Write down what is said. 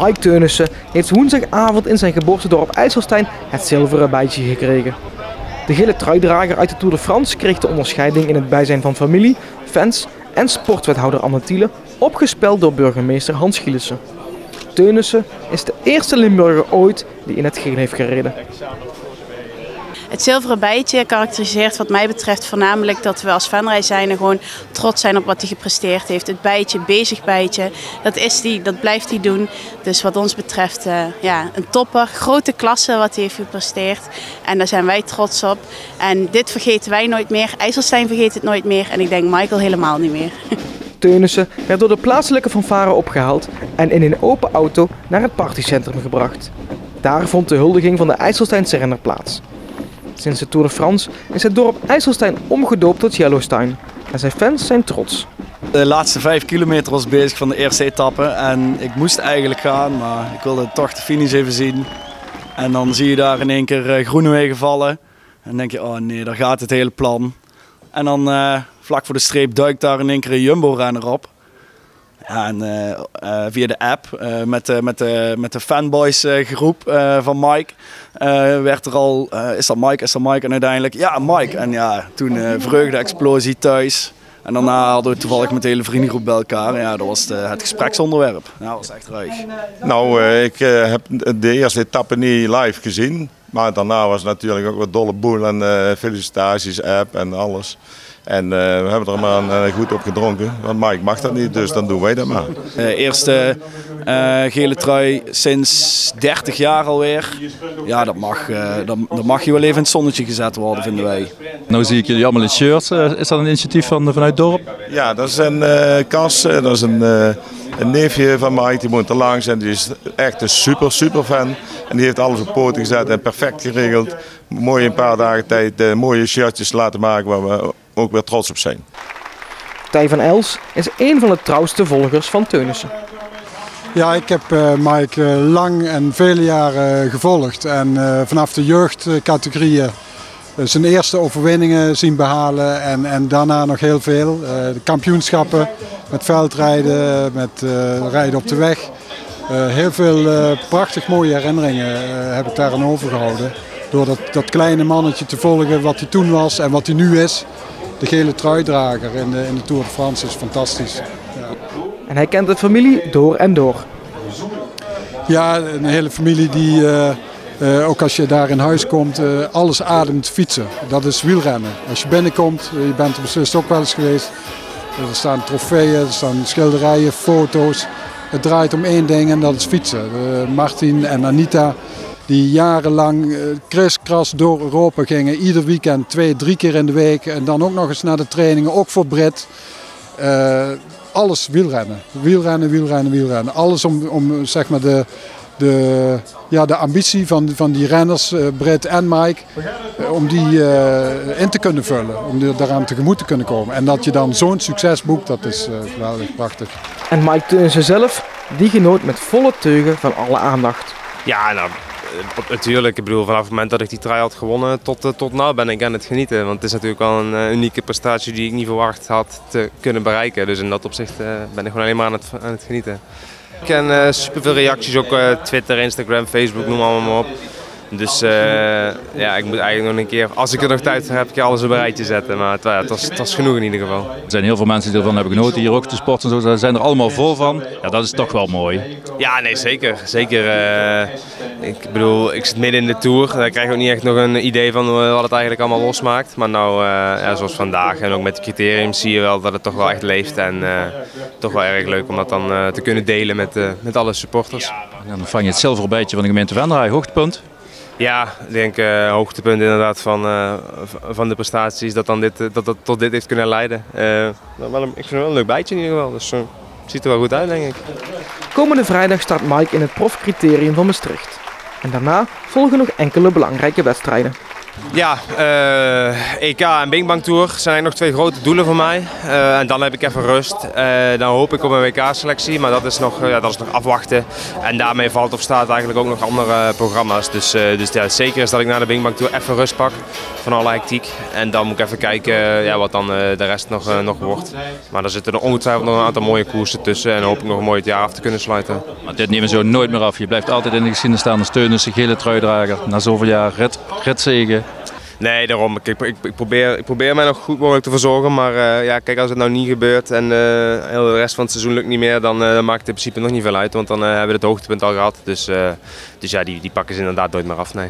Mike Teunissen heeft woensdagavond in zijn geboortedorp IJsselstein het zilveren bijtje gekregen. De gele truidrager uit de Tour de France kreeg de onderscheiding in het bijzijn van familie, fans en sportwethouder Anne Thiele, opgespeld door burgemeester Hans Gielissen. Teunissen is de eerste Limburger ooit die in het geel heeft gereden. Het zilveren bijtje karakteriseert wat mij betreft voornamelijk dat we als Venray-zijnde gewoon trots zijn op wat hij gepresteerd heeft. Het bijtje, bezig bijtje, dat blijft hij doen. Dus wat ons betreft een topper, grote klasse wat hij heeft gepresteerd. En daar zijn wij trots op. En dit vergeten wij nooit meer, IJsselstein vergeet het nooit meer en ik denk Michael helemaal niet meer. Teunissen werd door de plaatselijke fanfare opgehaald en in een open auto naar het partycentrum gebracht. Daar vond de huldiging van de IJsselsteinse renner plaats. Sinds de Tour de France is het dorp IJsselstein omgedoopt tot Yellowstein en zijn fans zijn trots. De laatste 5 kilometer was bezig van de eerste etappe en ik moest eigenlijk gaan, maar ik wilde toch de finish even zien. En dan zie je daar in één keer Groenewegen vallen en dan denk je, oh nee, daar gaat het hele plan. En dan vlak voor de streep duikt daar in één keer een Jumbo-renner op. Ja, en via de app met de fanboys groep van Mike werd er al, is dat Mike? En uiteindelijk, ja Mike. En ja, toen vreugde-explosie thuis. En daarna hadden we toevallig met de hele vriendengroep bij elkaar. Ja, dat was het gespreksonderwerp. Ja, dat was echt ruig. Nou, ik heb de eerste etappe niet live gezien. Maar daarna was het natuurlijk ook wat dolle boel en felicitaties, app en alles. En we hebben er maar goed op gedronken, want Mike mag dat niet, dus dan doen wij dat maar. Eerste gele trui sinds 30 jaar alweer. Ja, dat mag je wel even in het zonnetje gezet worden, vinden wij. Nou zie ik jullie allemaal in shirts. Is dat een initiatief vanuit het dorp? Ja, dat is een Cas, dat is een neefje van Mike, die woont er langs en die is echt een super fan. En die heeft alles op poten gezet en perfect geregeld. Mooi in een paar dagen tijd mooie shirtjes laten maken waar we ook weer trots op zijn. Tij van Els is een van de trouwste volgers van Teunissen. Ja, ik heb Mike lang en vele jaren gevolgd en vanaf de jeugdcategorieën zijn eerste overwinningen zien behalen en daarna nog heel veel. De kampioenschappen met veldrijden, met rijden op de weg. Heel veel prachtig mooie herinneringen heb ik daar aan overgehouden. Door dat kleine mannetje te volgen wat hij toen was en wat hij nu is. De gele truidrager in de Tour de France is fantastisch. Ja. En hij kent de familie door en door. Ja, een hele familie die, ook als je daar in huis komt, alles ademt fietsen. Dat is wielrennen. Als je binnenkomt, je bent er beslist ook wel eens geweest. Er staan trofeeën, er staan schilderijen, foto's. Het draait om één ding en dat is fietsen. Martin en Anita die jarenlang kriskras door Europa gingen. Ieder weekend 2, 3 keer in de week. En dan ook nog eens naar de trainingen, ook voor Brit. Alles wielrennen. Wielrennen. Alles om zeg maar de ambitie van die renners, Brit en Mike, om die in te kunnen vullen. Om daaraan tegemoet te kunnen komen. En dat je dan zo'n succes boekt, dat is geweldig prachtig. En Mike Teunissen zelf, die genoot met volle teugen van alle aandacht. Ja, nou, natuurlijk. Ik bedoel, vanaf het moment dat ik die trui had gewonnen tot nu ben ik aan het genieten. Want het is natuurlijk wel een unieke prestatie die ik niet verwacht had te kunnen bereiken. Dus in dat opzicht ben ik gewoon alleen maar aan het genieten. Ik ken superveel reacties, ook Twitter, Instagram, Facebook, noem allemaal maar op. Dus ja, ik moet eigenlijk nog een keer, als ik er nog tijd voor heb, alles op een rijtje zetten. Maar het was genoeg in ieder geval. Er zijn heel veel mensen die ervan hebben genoten, hier ook de sport en zo. Daar zijn er allemaal vol van. Ja, dat is toch wel mooi. Ja, nee, zeker. Ik bedoel, ik zit midden in de Tour. Daar krijg ik ook niet echt nog een idee van wat het eigenlijk allemaal losmaakt. Maar nou, ja, zoals vandaag en ook met de criterium zie je wel dat het toch wel echt leeft. En toch wel erg leuk om dat dan te kunnen delen met alle supporters. Ja, dan vang je het zilveren bijtje van de gemeente Venray, hoogtepunt. Ja, ik denk hoogtepunt inderdaad van de prestaties dat tot dit heeft kunnen leiden. Ik vind het wel een leuk bijtje in ieder geval, dus het ziet er wel goed uit denk ik. Komende vrijdag start Mike in het profcriterium van Maastricht. En daarna volgen nog enkele belangrijke wedstrijden. Ja, EK en Bing Bang Tour zijn eigenlijk nog 2 grote doelen voor mij. En dan heb ik even rust. Dan hoop ik op een WK-selectie, maar dat is nog afwachten. En daarmee valt of staat eigenlijk ook nog andere programma's. Dus ja, zeker is dat ik na de Bing Bang Tour even rust pak van alle hectiek. En dan moet ik even kijken wat dan de rest nog wordt. Maar er zitten er ongetwijfeld nog een aantal mooie koersen tussen. En hoop ik nog een mooi jaar af te kunnen sluiten. Maar dit nemen we zo nooit meer af. Je blijft altijd in de geschiedenis staan als Teunissen, gele truidrager. Na zoveel jaar ritzegen. Nee, daarom. Ik probeer mij nog goed mogelijk te verzorgen. Maar ja, kijk, als het nou niet gebeurt en heel de rest van het seizoen lukt niet meer, dan maakt het in principe nog niet veel uit. Want dan hebben we het hoogtepunt al gehad. Dus ja, die pakken ze inderdaad nooit meer af. Nee.